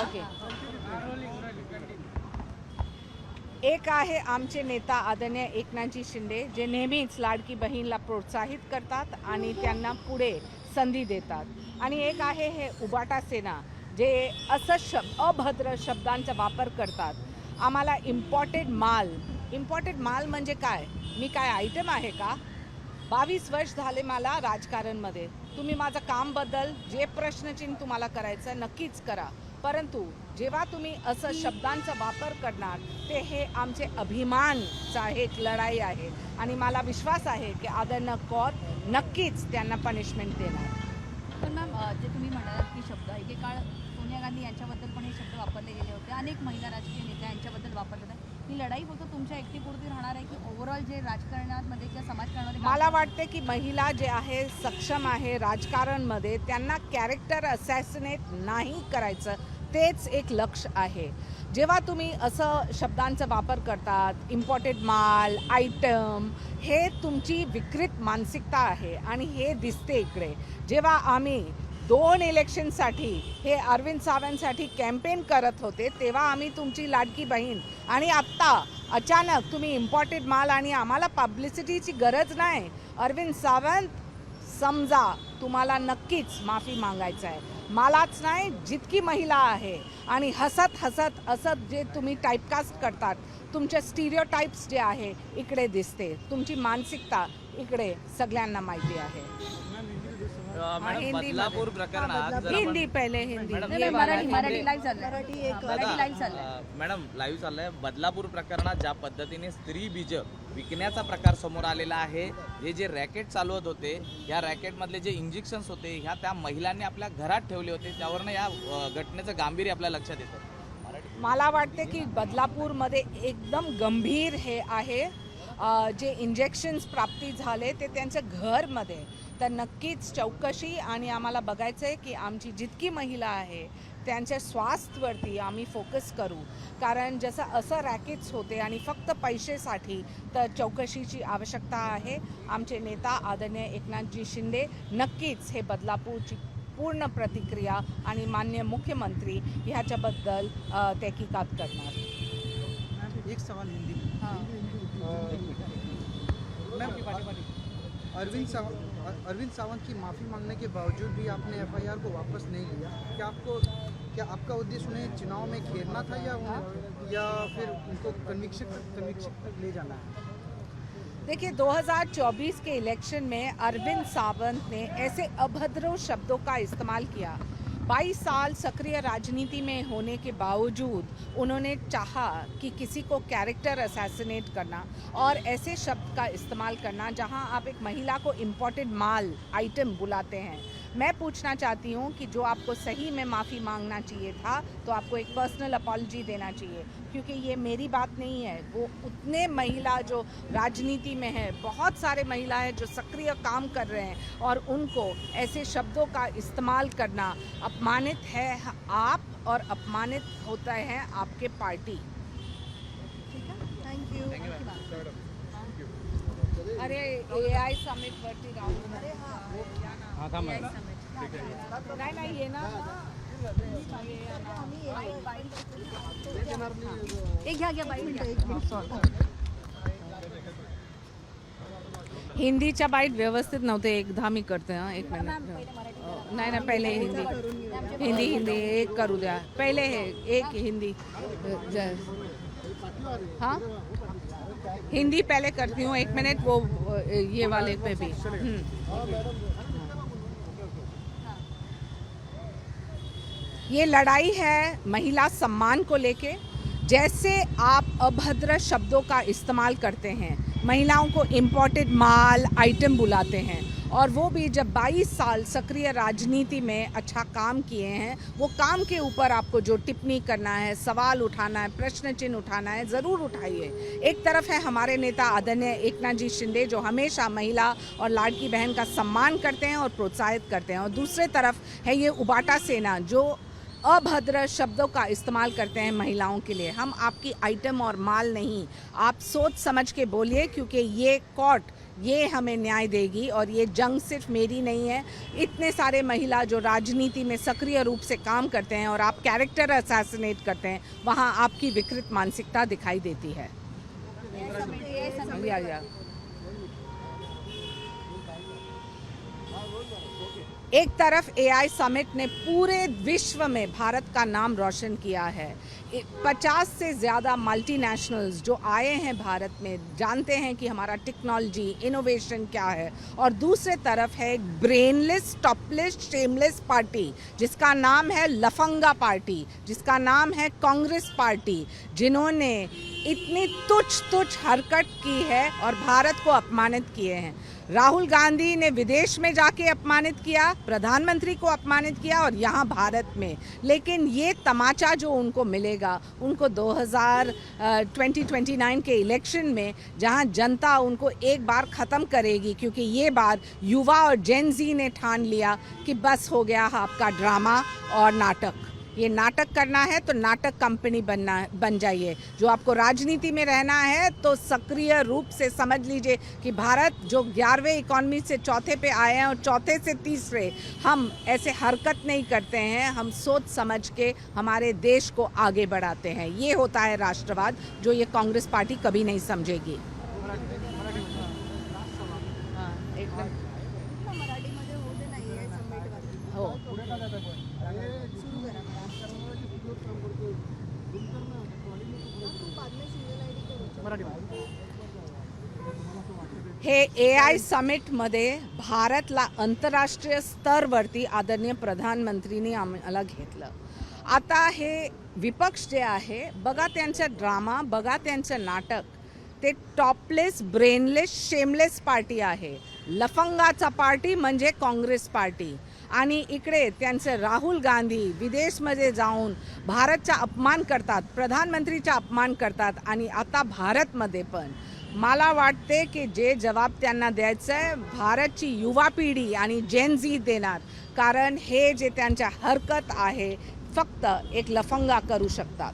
Okay. एक आहे आमचे नेता आदरणीय एकनाथजी शिंदे, जे नेहमीच लाडकी बहीणला प्रोत्साहित करतात आणि त्यांना पुढे संधी देतात. आणि एक आहे हे उबाटा सेना, जे असं अभद्र शब्दांचा वापर करतात. आम्हाला इम्पॉर्टेड माल म्हणजे काय? मी काय आयटम आहे का? 22 वर्ष झाले मला राजकारणमध्ये. तुम्ही माझं कामबद्दल जे प्रश्नचिन्ह तुम्हाला करायचं नक्कीच करा, परंतु जेव्हा तुम्ही असं शब्दांचा वापर करणार ते हे आमचे अभिमानचा एक लढाई आहे आणि मला विश्वास आहे की आदरणीय कौर नक्कीच त्यांना पनिशमेंट देणार. पण मॅम, जे तुम्ही म्हणालात की शब्द एकेकाळ सोनिया गांधी यांच्याबद्दल पण हे शब्द वापरले गेले होते, अनेक महिला राजकीय नेत्या यांच्याबद्दल वापरले जातात. ही लढाई फक्त तुमच्या एकटीपुरती राहणार आहे की ओव्हरऑल जे राजकारणामध्ये किंवा समाजकारणामध्ये? मला वाटते की महिला जे आहे सक्षम आहे राजकारणमध्ये, त्यांना कॅरेक्टर असॅसिनेट नाही करायचं, तेच एक लक्ष आहे. जेव्हा तुम्ही असं शब्दांचा वापर करतात, इम्पॉर्टेड माल, आयटम, हे तुमची विकृत मानसिकता आहे आणि हे दिसते इकडे. जेव्हा आम्ही 2 इलेक्शनसाठी हे अरविंद सावंतसाठी कॅम्पेन करत होते, तेव्हा आम्ही तुमची लाडकी बहीण, आणि आत्ता अचानक तुम्ही इम्पॉर्टेड माल आणि आम्हाला पब्लिसिटीची गरज नाही. अरविंद सावंत, समजा तुम्हाला नक्कीच माफी मागायचं आहे. मलाच नाही, जितकी महिला आहे. आणि हसत असत जे तुम्ही टाईपकास्ट करतात, तुमचे स्टिरियोटाइप्स जे आहे इकडे दिसते. तुमची मानसिकता इकडे सगळ्यांना माहिती आहे. बदलापूर प्रकरणात हिंदी पहिले हिंदी मराठी लाईव्ह चाललंय. मॅडम लाईव्ह चाललंय. बदलापूर प्रकरणात ज्या पद्धतीने स्त्री बीज विकण्याचा प्रकार समोर आलेला आहे, हे जे रॅकेट चालवत होते, या रॅकेटमधले जे इंजेक्शन्स होते, ह्या त्या महिलांनी आपल्या घरात ठेवले होते. त्यावरनं या घटनेचं गांभीर्य आपल्या लक्षात येतं. मला वाटते की बदलापूरमध्ये एकदम गंभीर हे आहे. जे इंजेक्शन्स प्राप्ती झाले ते त्यांच्या घरमध्ये, तर नक्कीच चौकशी आणि आम्हाला बघायचं आहे की आमची जितकी महिला आहे त्यांच्या स्वास्थ्यावरती आम्ही फोकस करू. कारण जसं असं रॅकेट्स होते आणि फक्त पैसेसाठी, तर चौकशीची आवश्यकता आहे. आमचे नेता आदरणीय एकनाथजी शिंदे नक्कीच हे बदलापूरची पूर्ण प्रतिक्रिया आणि माननीय मुख्यमंत्री ह्याच्याबद्दल तहकीकात करणार. एक सवाल हिंदी में। मैम, अरविंद सावंत की माफ़ी मांगने के बावजूद भी आपने एफआईआर को वापस नहीं लिया। क्या आपका उद्देश्य उन्हें चुनाव में घेरना था या फिर उनको कन्विक्शन तक ले जाना है? देखिए, 2024 के इलेक्शन में अरविंद सावंत ने ऐसे अभद्र शब्दों का इस्तेमाल किया। 22 साल सक्रिय राजनीति में होने के बावजूद उन्होंने चाहा कि किसी को कैरेक्टर असैसिनेट करना और ऐसे शब्द का इस्तेमाल करना जहां आप एक महिला को इम्पोर्टेड माल आइटम बुलाते हैं। मैं पूछना चाहती हूं कि जो आपको सही में माफ़ी मांगना चाहिए था, तो आपको एक पर्सनल अपॉलजी देना चाहिए, क्योंकि ये मेरी बात नहीं है। वो उतने महिला जो राजनीति में है, बहुत सारे महिला हैं जो सक्रिय काम कर रहे हैं, और उनको ऐसे शब्दों का इस्तेमाल करना अपमानित है आप, और अपमानित होता है आपके पार्टी। ठीक है, थैंक यू। अरे AI समिट वरती राहून, अरे हाँ थांबा. नाही ये ना एक घ्या बाईट घ्या. हिंदीच्या बाईट व्यवस्थित नव्हते. एकदा मी करते. हां, एक मिनिट. नाही ना, पहिले हिंदी एक करू द्या. पहिले हे एक हिंदी, हाँ हिंदी पहले करती हूँ. एक मिनट, वो ये वाले पे भी. ये लड़ाई है महिला सम्मान को लेके. जैसे आप अभद्र शब्दों का इस्तेमाल करते हैं, महिलाओं को इम्पोर्टेड माल आइटम बुलाते हैं, और वो भी जब 22 साल सक्रिय राजनीति में अच्छा काम किए हैं, वो काम के ऊपर आपको जो टिप्पणी करना है, सवाल उठाना है, प्रश्न चिन्ह उठाना है, ज़रूर उठाइए. एक तरफ है हमारे नेता आदरणीय एकनाथ जी शिंदे, जो हमेशा महिला और लाडकी बहन का सम्मान करते हैं और प्रोत्साहित करते हैं, और दूसरे तरफ है ये उबाटा सेना, जो अभद्र शब्दों का इस्तेमाल करते हैं महिलाओं के लिए. हम आपकी आइटम और माल नहीं, आप सोच समझ के बोलिए, क्योंकि ये कोर्ट ये हमें न्याय देगी। और ये जंग सिर्फ मेरी नहीं है, इतने सारे महिला जो राजनीति में सक्रिय रूप से काम करते हैं और आप कैरेक्टर असैसिनेट करते हैं, वहाँ आपकी विकृत मानसिकता दिखाई देती है। या। एक तरफ AI समिट ने पूरे विश्व में भारत का नाम रोशन किया है। 50 से ज़्यादा मल्टीनेशनल्स जो आए हैं भारत में, जानते हैं कि हमारा टेक्नोलॉजी इनोवेशन क्या है। और दूसरे तरफ है एक ब्रेनलेस, टॉपलेस, शेमलेस पार्टी जिसका नाम है लफंगा पार्टी, जिसका नाम है कांग्रेस पार्टी, जिन्होंने इतनी तुच्छ हरकत की है और भारत को अपमानित किए हैं। राहुल गांधी ने विदेश में जाके अपमानित किया, प्रधानमंत्री को अपमानित किया और यहाँ भारत में। लेकिन ये तमाचा जो उनको मिलेगा, उनको 2029 के इलेक्शन में, जहाँ जनता उनको एक बार ख़त्म करेगी, क्योंकि ये बार युवा और जेन ज़ी ने ठान लिया कि बस हो गया आपका ड्रामा और नाटक। ये नाटक करना है तो नाटक कंपनी बन जाइए। जो आपको राजनीति में रहना है तो सक्रिय रूप से समझ लीजिए कि भारत जो 11वें इकॉनमी से चौथे पे आए हैं और चौथे से तीसरे, हम ऐसे हरकत नहीं करते हैं, हम सोच समझ के हमारे देश को आगे बढ़ाते हैं। ये होता है राष्ट्रवाद, जो ये कांग्रेस पार्टी कभी नहीं समझेगी। हो हे AI समिटमध्ये भारतला आंतरराष्ट्रीय स्तरवरती आदरणीय प्रधानमंत्रींनी आम्हाला घेतलं। आता हे विपक्ष जे आहे, बघा त्यांचा ड्रामा, बघा त्यांचं नाटक। ते टॉपलेस, ब्रेनलेस, शेमलेस पार्टी आहे। लफंगाचा पार्टी म्हणजे काँग्रेस पार्टी। आणि इकडे त्यांचे राहुल गांधी विदेशमध्ये जाऊन भारतचा अपमान करतात, प्रधानमंत्रीचा अपमान करतात आणि आता भारतमध्ये पण। मला वाटते की जे जवाब त्यांना द्यायचं आहे, भारतची युवा पिढी आणि जेन झी देणार, कारण हे जे त्यांच्या हरकत आहे फक्त एक लफंगा करू शकतात।